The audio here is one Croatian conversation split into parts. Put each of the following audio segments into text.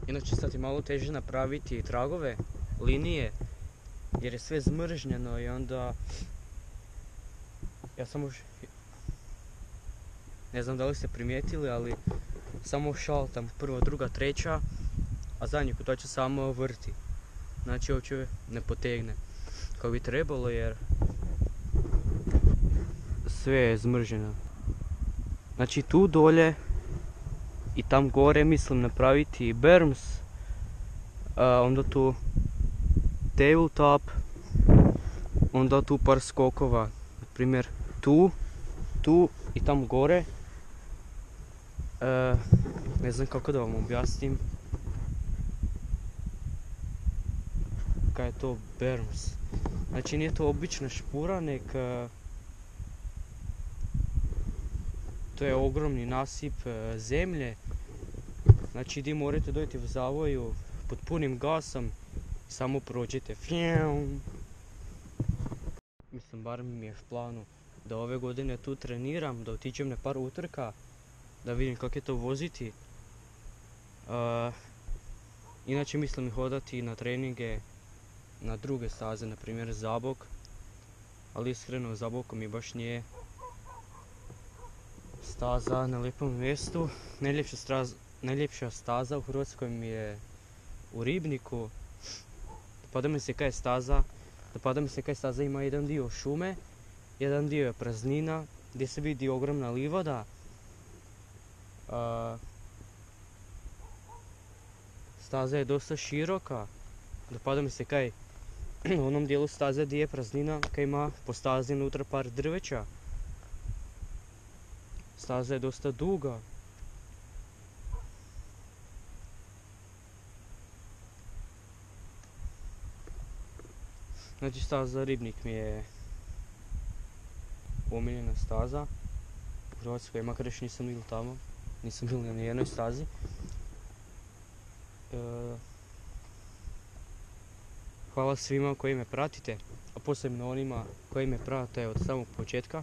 Inače sad je malo teže napraviti tragove, linije, jer je sve zmržnjeno i onda ja samo ne znam da li ste primijetili, ali samo šaltam prva, druga, treća, a zadnji kotač samo vrti. Znači uopće ne potegne kao bi trebalo jer sve je zmržnjeno. Znači tu dolje i tam gore mislim napraviti berms, onda tu tabletop, onda tu par skokova, na primjer tu i tam gore. Ne znam kako da vam objasnim kaj je to berms. Znači nije to obična špura, nek to je ogromni nasip zemlje. Znači gdje morate dojeti u zavoju pod punim gasom i samo prođete. Mislim, bar mi je v planu da ove godine tu treniram, da otiđem na par utrka, da vidim kako je to voziti. Inače mislim hodati na treninge na druge staze, na primjer Zabok, ali iskreno Zaboko mi baš nije staza na lijepom mjestu. Najljepša staza u Hrvatskoj mi je u Ribniku. Dopada mi se kaj staza ima jedan dio šume, jedan dio je praznina gdje se vidi ogromna livada. Staza je dosta široka. Dopada mi se kaj u onom dijelu staze gdje je praznina, kaj ima po stazi unutra par drveća. Staza je dosta duga. Znači staza Ribnik mi je omiljena staza u Hrvatskoj, makar još nisam bil tamo, nisam bil na nijednoj stazi. Hvala svima koji me pratite, a posebno onima koji me prate od samog početka.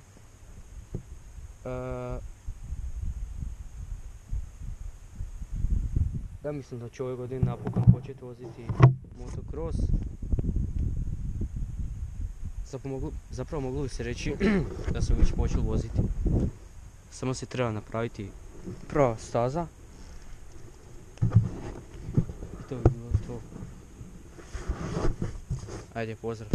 Ja mislim da ću ove godine napokon početi voziti motocross. Zapravo moglo bi se reći da sam već počeo voziti. Samo se treba napraviti prava staza. To bi bilo to. Ajde, pozdrav.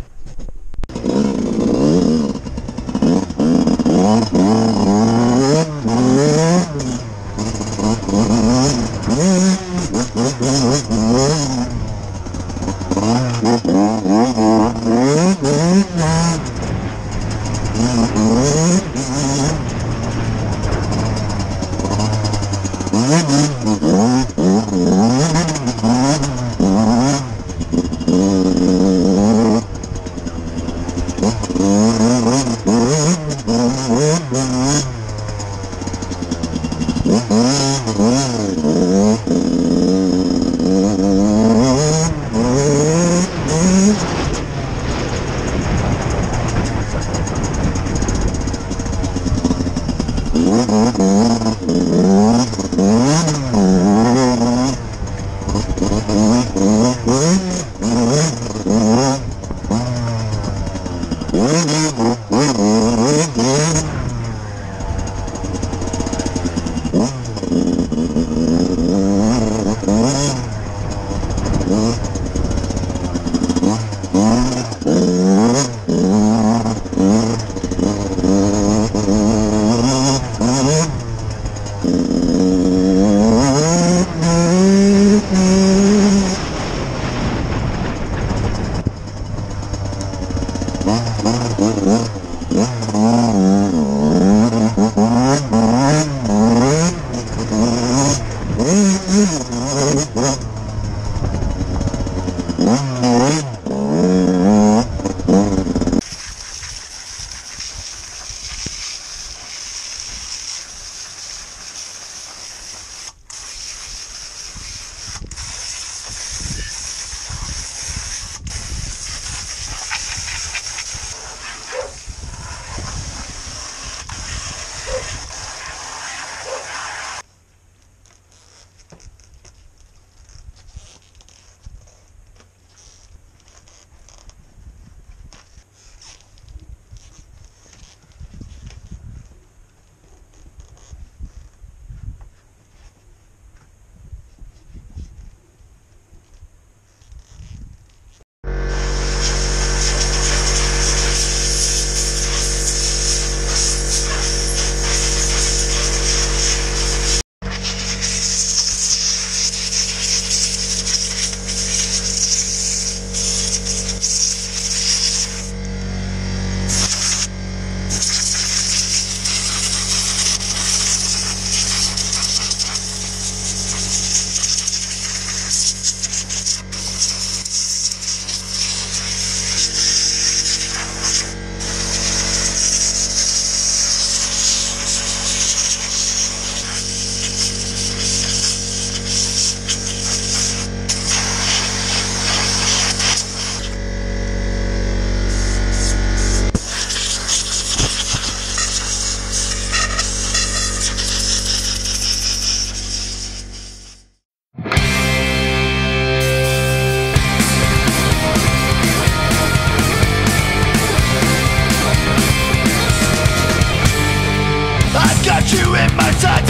Got you in my sight.